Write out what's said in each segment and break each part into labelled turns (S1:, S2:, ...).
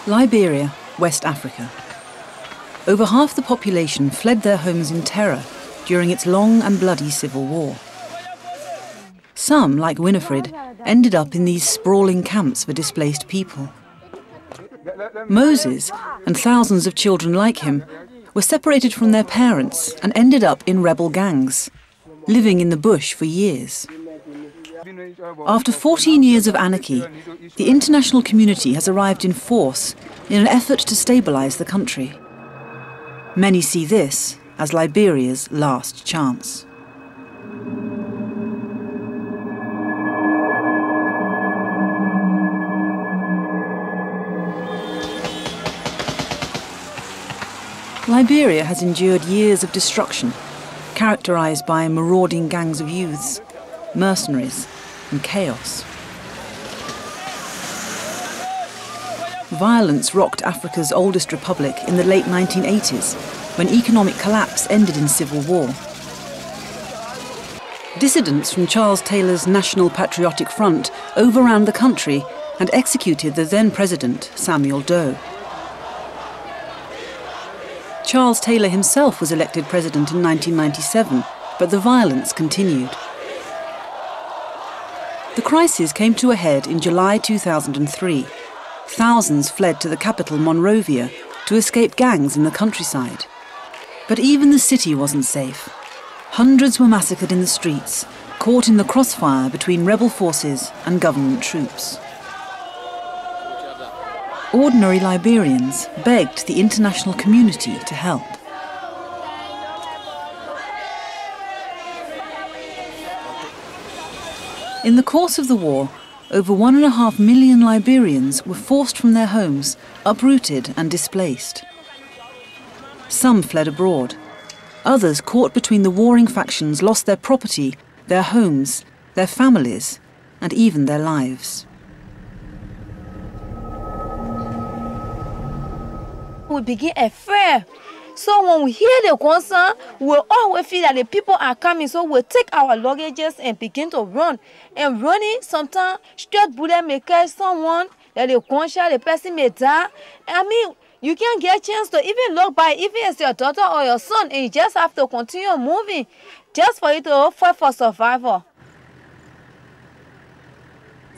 S1: Liberia, West Africa. Over half the population fled their homes in terror during its long and bloody civil war. Some, like Winifred, ended up in these sprawling camps for displaced people. Moses, and thousands of children like him, were separated from their parents and ended up in rebel gangs, living in the bush for years. After 14 years of anarchy, the international community has arrived in force in an effort to stabilise the country. Many see this as Liberia's last chance. Liberia has endured years of destruction, characterised by marauding gangs of youths, mercenaries and chaos. Violence rocked Africa's oldest republic in the late 1980s, when economic collapse ended in civil war. Dissidents from Charles Taylor's National Patriotic Front overran the country and executed the then president, Samuel Doe. Charles Taylor himself was elected president in 1997, but the violence continued. The crisis came to a head in July 2003. Thousands fled to the capital, Monrovia, to escape gangs in the countryside. But even the city wasn't safe. Hundreds were massacred in the streets, caught in the crossfire between rebel forces and government troops. Ordinary Liberians begged the international community to help. In the course of the war, over 1.5 million Liberians were forced from their homes, uprooted and displaced. Some fled abroad. Others, caught between the warring factions, lost their property, their homes, their families, and even their lives.
S2: We begin a fear. So when we hear the concern, we always feel that the people are coming. So we take our luggages and begin to run. And running, sometimes straight bullet may catch someone, that the gunshot, the person may die. I mean, you can't get a chance to even look by, even it's your daughter or your son, and you just have to continue moving just for you to fight for survival.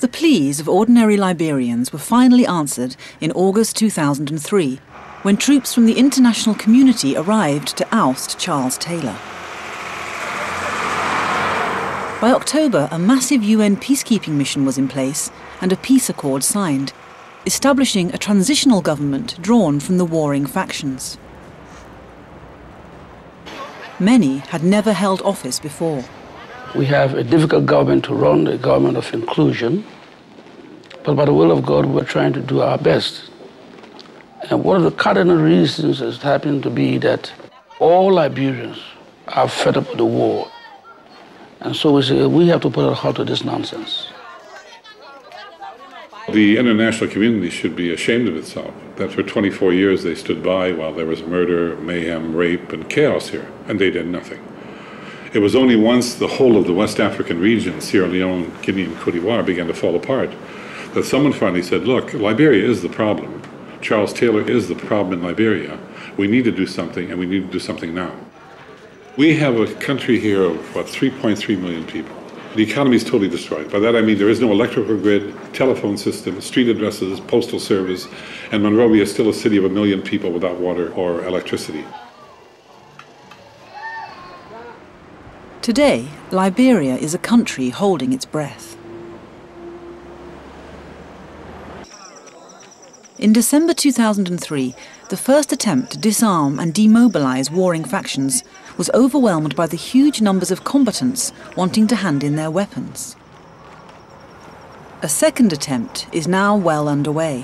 S1: The pleas of ordinary Liberians were finally answered in August 2003, when troops from the international community arrived to oust Charles Taylor. By October, a massive UN peacekeeping mission was in place and a peace accord signed, establishing a transitional government drawn from the warring factions. Many had never held office before.
S3: We have a difficult government to run, a government of inclusion, but by the will of God, we're trying to do our best. And one of the cardinal reasons has happened to be that all Liberians are fed up with the war. And so we say we have to put a halt to this nonsense.
S4: The international community should be ashamed of itself that for 24 years they stood by while there was murder, mayhem, rape, and chaos here, and they did nothing. It was only once the whole of the West African region, Sierra Leone, Guinea, and Cote d'Ivoire, began to fall apart, that someone finally said, look, Liberia is the problem. Charles Taylor is the problem in Liberia. We need to do something, and we need to do something now. We have a country here of, 3.3 million people. The economy is totally destroyed. By that I mean there is no electrical grid, telephone system, street addresses, postal service, and Monrovia is still a city of 1 million people without water or electricity.
S1: Today, Liberia is a country holding its breath. In December 2003, the first attempt to disarm and demobilise warring factions was overwhelmed by the huge numbers of combatants wanting to hand in their weapons. A second attempt is now well underway.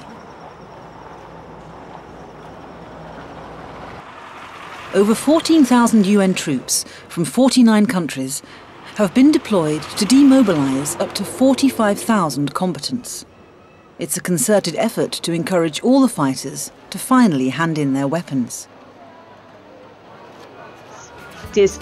S1: Over 14,000 UN troops from 49 countries have been deployed to demobilise up to 45,000 combatants. It's a concerted effort to encourage all the fighters to finally hand in their weapons.
S5: It is